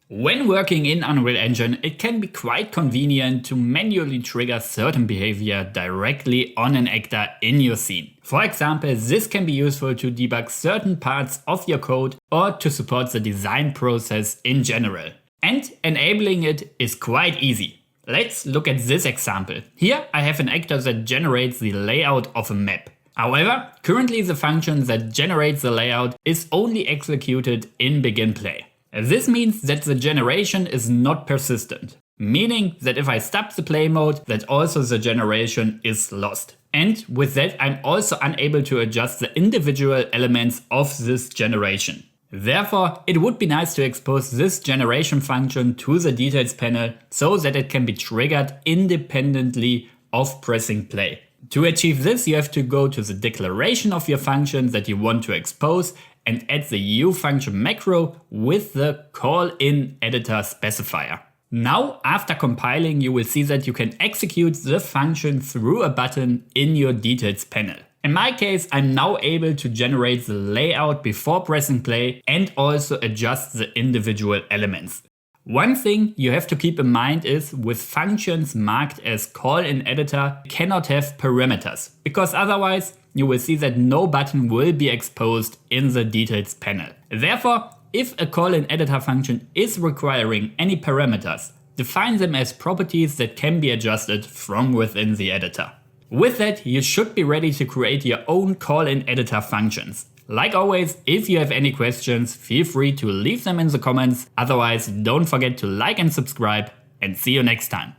When working in Unreal Engine, it can be quite convenient to manually trigger certain behavior directly on an actor in your scene. For example, this can be useful to debug certain parts of your code or to support the design process in general. And enabling it is quite easy. Let's look at this example. Here I have an actor that generates the layout of a map. However, currently the function that generates the layout is only executed in begin play. This means that the generation is not persistent, meaning that if I stop the play mode, that also the generation is lost. And with that, I'm also unable to adjust the individual elements of this generation. Therefore, it would be nice to expose this generation function to the details panel so that it can be triggered independently of pressing play. To achieve this, you have to go to the declaration of your function that you want to expose and add the ufunction macro with the call-in editor specifier. Now, after compiling, you will see that you can execute the function through a button in your details panel. In my case, I'm now able to generate the layout before pressing play and also adjust the individual elements. One thing you have to keep in mind is with functions marked as call-in editor, you cannot have parameters, because otherwise you will see that no button will be exposed in the details panel. Therefore, if a call-in editor function is requiring any parameters, define them as properties that can be adjusted from within the editor. With that, you should be ready to create your own call-in editor functions. Like always, if you have any questions, feel free to leave them in the comments. Otherwise, don't forget to like and subscribe, and see you next time.